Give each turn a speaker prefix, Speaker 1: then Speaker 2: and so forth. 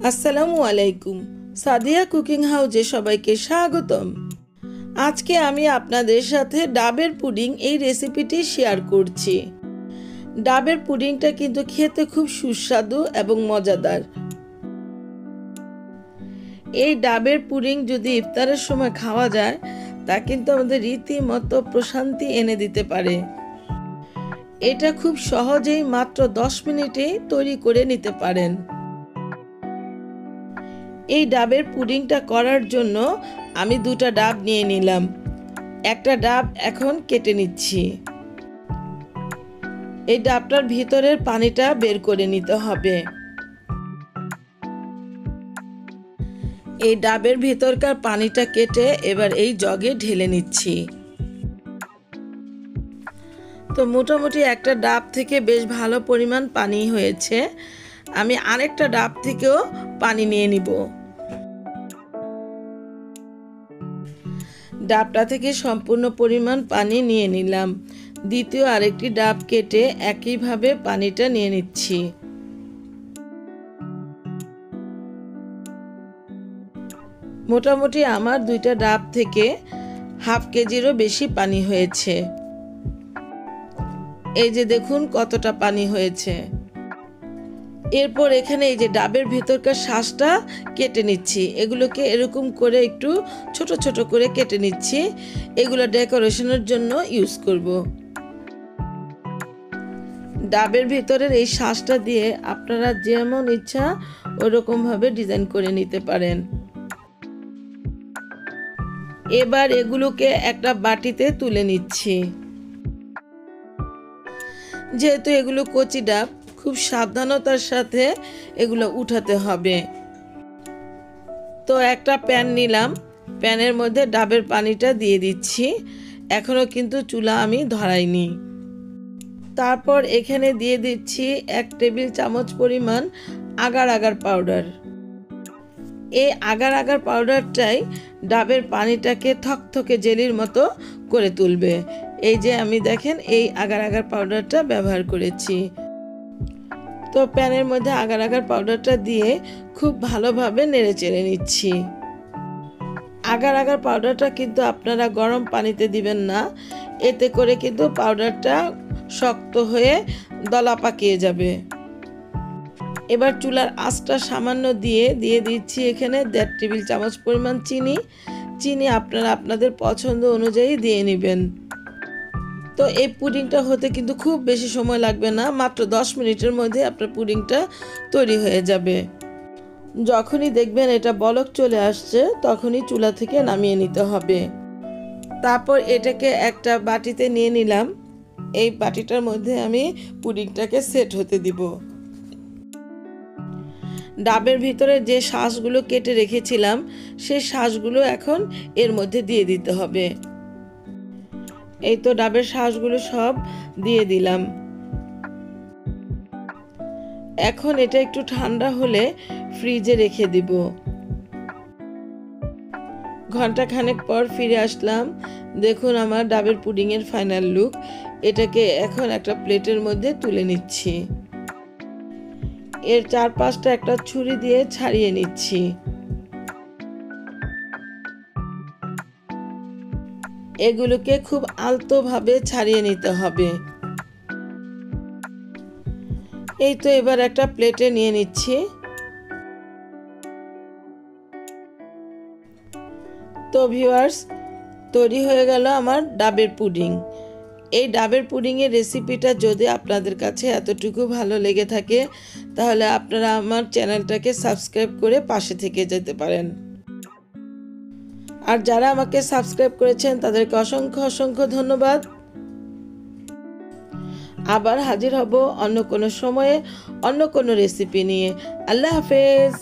Speaker 1: আসসালামু আলাইকুম। সাদিয়া কুকিং হাউজে সবাইকে স্বাগতম। আজকে আমি আপনাদের সাথে ডাবের পুডিং এই রেসিপিটি শেয়ার করছি। ডাবের পুডিংটা কিন্তু খেতে খুব সুস্বাদু এবং মজাদার। এই ডাবের পুডিং যদি ইফতারের সময় খাওয়া যায় তা কিন্তু আমাদের রীতিমতো প্রশান্তি এনে দিতে পারে। এটা খুব সহজেই মাত্র 10 মিনিটেই তৈরি করে নিতে পারেন। এই ডাবের পুডিংটা করার জন্য আমি 2টা ডাব নিয়ে নিলাম। একটা ডাব এখন কেটে নিচ্ছি। এই ডাবটার ভিতরের পানিটা বের করে নিতে হবে। এই ডাবের ভিতরকার পানিটা কেটে এবার এই জগে ঢেলে নিচ্ছি। তো মোটামুটি একটা ডাব থেকে বেশ ভালো পরিমাণ পানি হয়েছে। আমি আরেকটা ডাব থেকেও পানি নিয়ে নিব। ডাবটা থেকে সম্পূর্ণ পরিমাণ পানি নিয়ে নিলাম। দ্বিতীয় আরেকটি ডাব কেটে একইভাবে পানিটা নিয়ে নিচ্ছি। মোটামুটি আমার 2টা ডাব থেকে হাফ কেজিরও বেশি পানি হয়েছে। এই যে দেখুন কতটা পানি হয়েছে। এরপর এখানে এই যে ডাবের ভেতরকার শাঁসটা কেটে নিচ্ছি। এগুলোকে এরকম করে একটু ছোট ছোট করে কেটে নিচ্ছি। এগুলো ডেকোরেশনের জন্য ইউজ করব। ডাবের ভিতরের এই শাঁসটা দিয়ে আপনারা যেমন ইচ্ছা ওরকমভাবে ডিজাইন করে নিতে পারেন। এবার এগুলোকে একটা বাটিতে তুলে নিচ্ছি। যেহেতু এগুলো কচি ডাব, খুব সাবধানতার সাথে এগুলো উঠাতে হবে। তো একটা প্যান নিলাম, প্যানের মধ্যে ডাবের পানিটা দিয়ে দিচ্ছি। এখনো কিন্তু চুলা আমি ধরাইনি। তারপর এখানে দিয়ে দিচ্ছি 1 টেবিল চামচ পরিমাণ আগার আগার পাউডার। এই আগার আগার পাউডারটাই ডাবের পানিটাকে থকথকে জেলির মতো করে তুলবে। এই যে আমি দেখেন এই আগার আগার পাউডারটা ব্যবহার করেছি। তো প্যানের মধ্যে আগার আগার পাউডারটা দিয়ে খুব ভালোভাবে নেড়ে চেড়ে নিচ্ছি। আগার আগার পাউডারটা কিন্তু আপনারা গরম পানিতে দিবেন না, এতে করে কিন্তু পাউডারটা শক্ত হয়ে দলা পাকিয়ে যাবে। এবার চুলার আঁচটা সামান্য দিয়ে দিচ্ছি এখানে 1.5 টেবিল চামচ পরিমাণ চিনি আপনারা আপনাদের পছন্দ অনুযায়ী দিয়ে নেবেন। তো এই পুডিংটা হতে কিন্তু খুব বেশি সময় লাগবে না, মাত্র 10 মিনিটের মধ্যে আপনার পুডিংটা তৈরি হয়ে যাবে। যখনই দেখবেন এটা বলক চলে আসছে তখনই চুলা থেকে নামিয়ে নিতে হবে। তারপর এটাকে একটা বাটিতে নিয়ে নিলাম। এই বাটিটার মধ্যে আমি পুডিংটাকে সেট হতে দিব। ডাবের ভিতরে যে শাঁসগুলো কেটে রেখেছিলাম সেই শাঁসগুলো এখন এর মধ্যে দিয়ে দিতে হবে। এই তো ডাবের শাঁসগুলো সব দিয়ে দিলাম। এখন এটা একটু ঠান্ডা হলে ফ্রিজে রেখে দিব। ঘন্টা খানেক পর ফিরে আসলাম। দেখুন আমার ডাবের পুডিংয়ের ফাইনাল লুক। এটাকে এখন একটা প্লেটের মধ্যে তুলে নিচ্ছি। এর চারপাশটা একটা ছুরি দিয়ে ছাড়িয়ে নিচ্ছি। এগুলোকে খুব আলতোভাবে ছাড়িয়ে নিতে হবে। এই তো এবার একটা প্লেটে নিয়ে নিচ্ছি। তো ভিউয়ার্স, তৈরি হয়ে গেল আমার ডাবের পুডিং। এই ডাবের পুডিংয়ের রেসিপিটা যদি আপনাদের কাছে এতটুকু ভালো লেগে থাকে তাহলে আপনারা আমার চ্যানেলটাকে সাবস্ক্রাইব করে পাশে থেকে যেতে পারেন। আর যারা আমাকে সাবস্ক্রাইব করেছেন তাদেরকে অসংখ্য অসংখ্য ধন্যবাদ। আবার হাজির হব অন্য কোনো সময়ে অন্য কোনো রেসিপি নিয়ে। আল্লাহ হাফেজ।